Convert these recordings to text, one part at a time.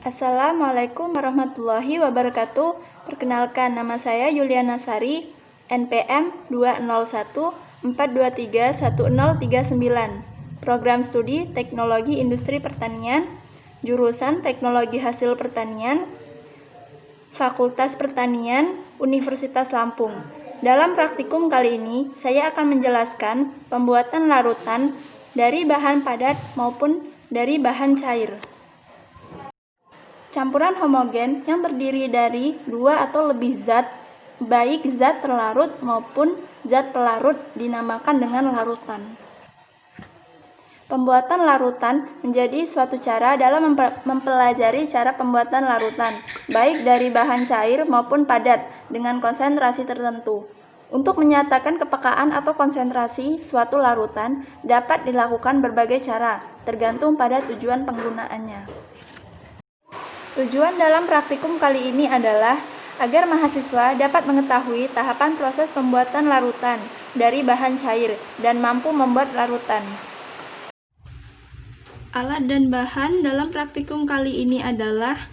Assalamualaikum warahmatullahi wabarakatuh. Perkenalkan, nama saya Yuliana Sari, NPM 20142311039. Program Studi Teknologi Industri Pertanian, jurusan Teknologi Hasil Pertanian, Fakultas Pertanian, Universitas Lampung. Dalam praktikum kali ini, saya akan menjelaskan pembuatan larutan dari bahan padat maupun dari bahan cair. Campuran homogen yang terdiri dari dua atau lebih zat, baik zat terlarut maupun zat pelarut, dinamakan dengan larutan. Pembuatan larutan menjadi suatu cara dalam mempelajari cara pembuatan larutan, baik dari bahan cair maupun padat, dengan konsentrasi tertentu. Untuk menyatakan kepekaan atau konsentrasi suatu larutan dapat dilakukan berbagai cara, tergantung pada tujuan penggunaannya. Tujuan dalam praktikum kali ini adalah agar mahasiswa dapat mengetahui tahapan proses pembuatan larutan dari bahan cair dan mampu membuat larutan. Alat dan bahan dalam praktikum kali ini adalah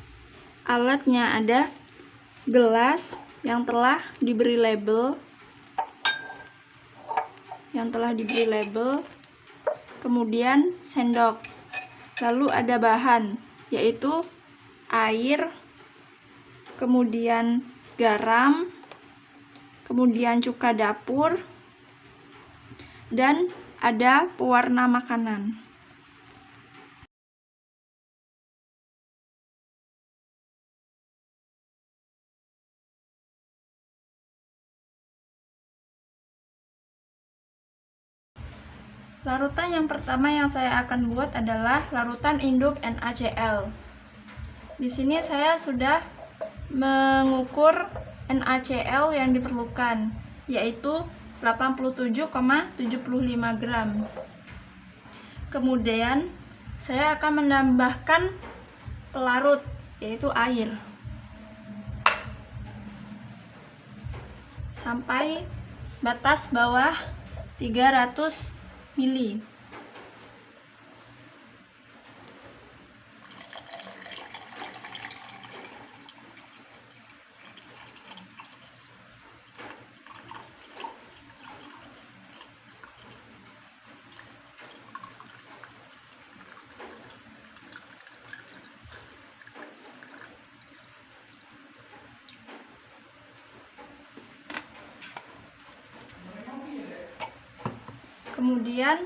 alatnya ada gelas yang telah diberi label, kemudian sendok. Lalu ada bahan, yaitu air, kemudian garam, kemudian cuka dapur, dan ada pewarna makanan. Larutan yang pertama yang saya akan buat adalah larutan induk NaCl. Di sini saya sudah mengukur NaCl yang diperlukan, yaitu 87,75 gram. Kemudian saya akan menambahkan pelarut, yaitu air, sampai batas bawah 300 ml. Kemudian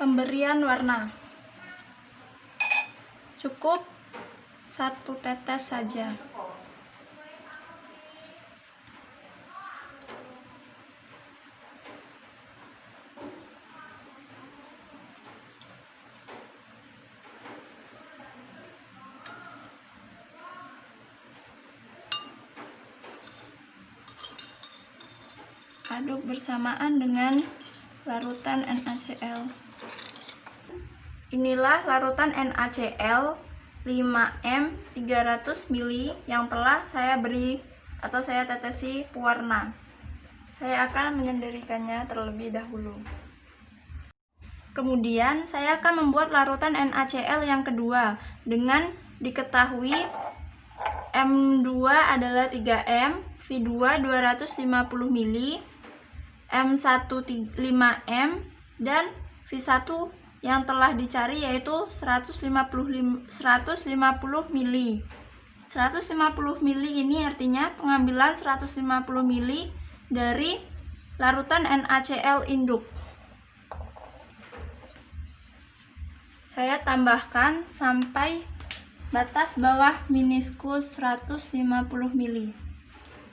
pemberian warna, cukup 1 tetes saja. Aduk bersamaan dengan larutan NaCl. Inilah larutan NaCl 5M 300 ml yang telah saya beri atau saya tetesi pewarna. Saya akan menyendirikannya terlebih dahulu. Kemudian saya akan membuat larutan NaCl yang kedua dengan diketahui M2 adalah 3M, V2 250 ml, M1 5M, dan V1 yang telah dicari yaitu 150 ml. 150 ml ini artinya pengambilan 150 ml dari larutan NaCl induk. Saya tambahkan sampai batas bawah minuskus 150 ml.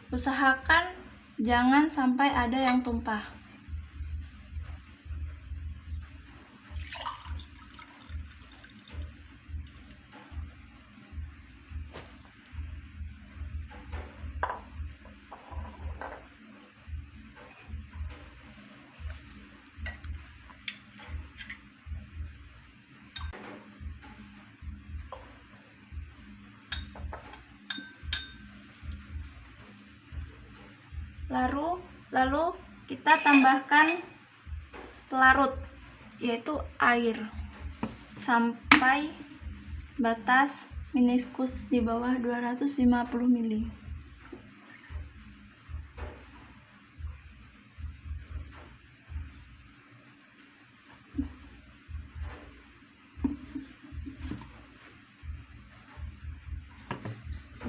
Usahakan jangan sampai ada yang tumpah. Lalu kita tambahkan pelarut, yaitu air, sampai batas meniskus di bawah 250 mili.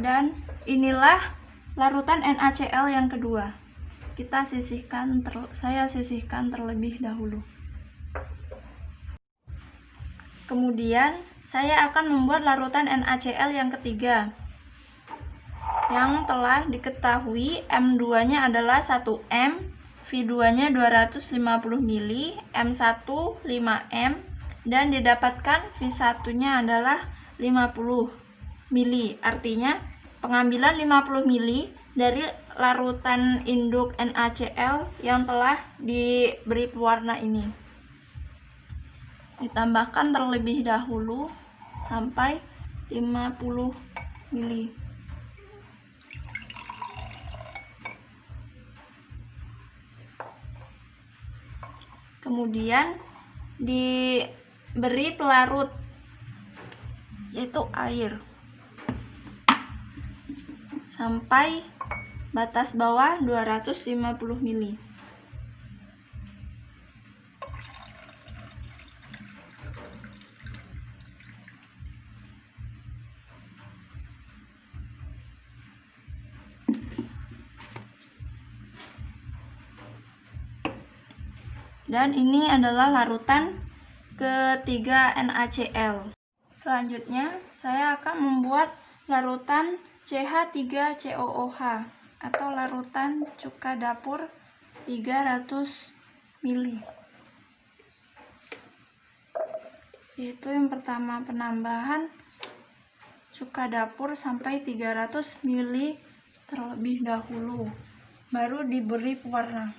Dan inilah larutan NaCl yang kedua. Saya sisihkan terlebih dahulu. Kemudian saya akan membuat larutan NaCl yang ketiga, yang telah diketahui M2-nya adalah 1M, V2-nya 250 mili, M1 5M, dan didapatkan V1-nya adalah 50 mili. Artinya pengambilan 50 mili dari larutan induk NaCl yang telah diberi pewarna ini ditambahkan terlebih dahulu sampai 50 mili. Kemudian diberi pelarut, yaitu air, sampai batas bawah 250 mili. Dan ini adalah larutan ketiga NaCl. Selanjutnya, saya akan membuat larutan CH3COOH atau larutan cuka dapur 300 mili. Yaitu yang pertama, penambahan cuka dapur sampai 300 mili terlebih dahulu, baru diberi pewarna.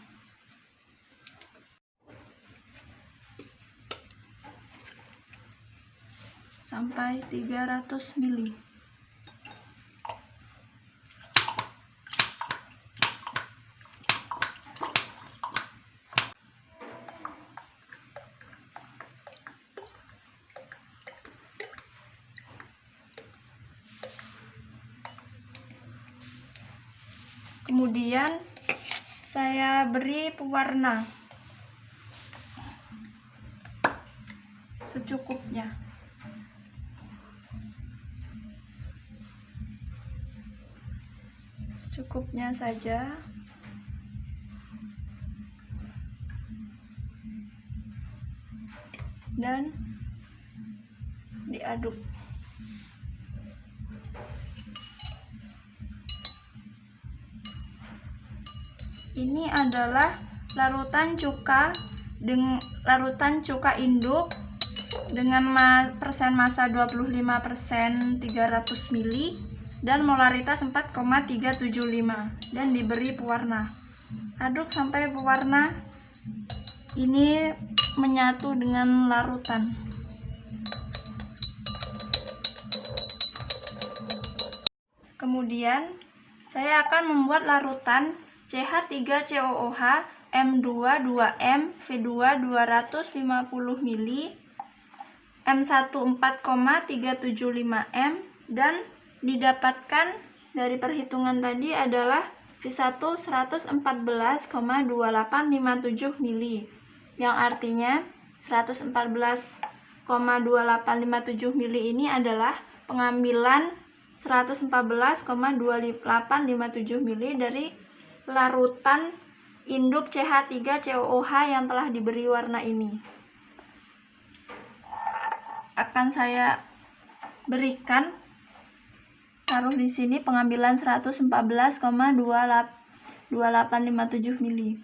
Sampai 300 mili. Kemudian saya beri pewarna secukupnya. Secukupnya saja. Dan diaduk. Ini adalah larutan cuka induk dengan persen massa 25%, 300 mili, dan molaritas 4,375, dan diberi pewarna. Aduk sampai pewarna ini menyatu dengan larutan. Kemudian saya akan membuat larutan CH3COOH M2 2M, V2 250 mili, M1 4,375M, dan didapatkan dari perhitungan tadi adalah V1 114,2857 mili, yang artinya 114,2857 mili ini adalah pengambilan 114,2857 mili dari larutan induk CH3COOH yang telah diberi warna ini. Akan saya berikan, taruh di sini pengambilan 114,2857 mili.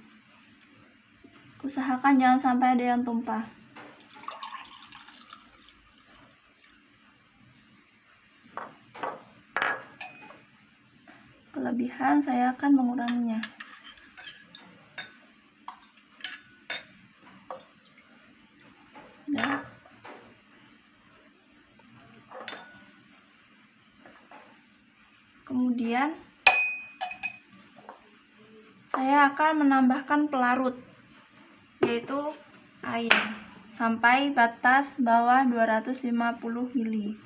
Usahakan jangan sampai ada yang tumpah. Kelebihan saya akan menguranginya. Ya. Kemudian saya akan menambahkan pelarut, yaitu air, sampai batas bawah 250 mili.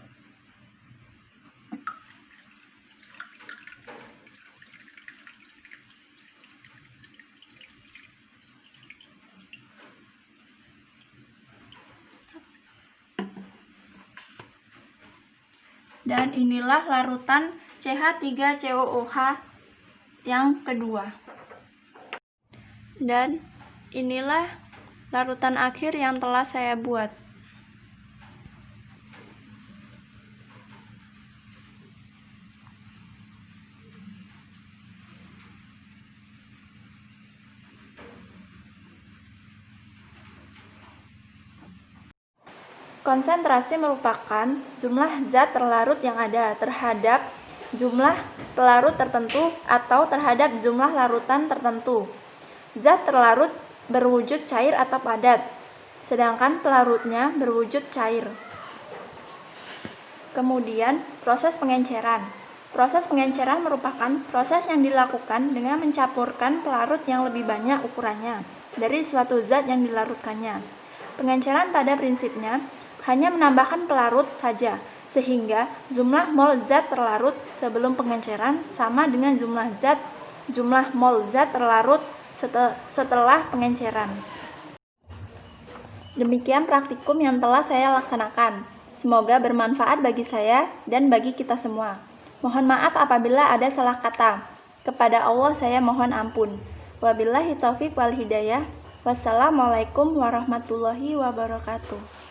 Dan inilah larutan CH3COOH yang kedua. Dan inilah larutan akhir yang telah saya buat. Konsentrasi merupakan jumlah zat terlarut yang ada terhadap jumlah pelarut tertentu atau terhadap jumlah larutan tertentu. Zat terlarut berwujud cair atau padat, sedangkan pelarutnya berwujud cair. Kemudian, proses pengenceran. Proses pengenceran merupakan proses yang dilakukan dengan mencampurkan pelarut yang lebih banyak ukurannya dari suatu zat yang dilarutkannya. Pengenceran pada prinsipnya hanya menambahkan pelarut saja, sehingga jumlah mol zat terlarut sebelum pengenceran sama dengan jumlah mol zat terlarut setelah pengenceran. Demikian praktikum yang telah saya laksanakan. Semoga bermanfaat bagi saya dan bagi kita semua. Mohon maaf apabila ada salah kata. Kepada Allah saya mohon ampun. Wabillahi taufiq wal hidayah. Wassalamualaikum warahmatullahi wabarakatuh.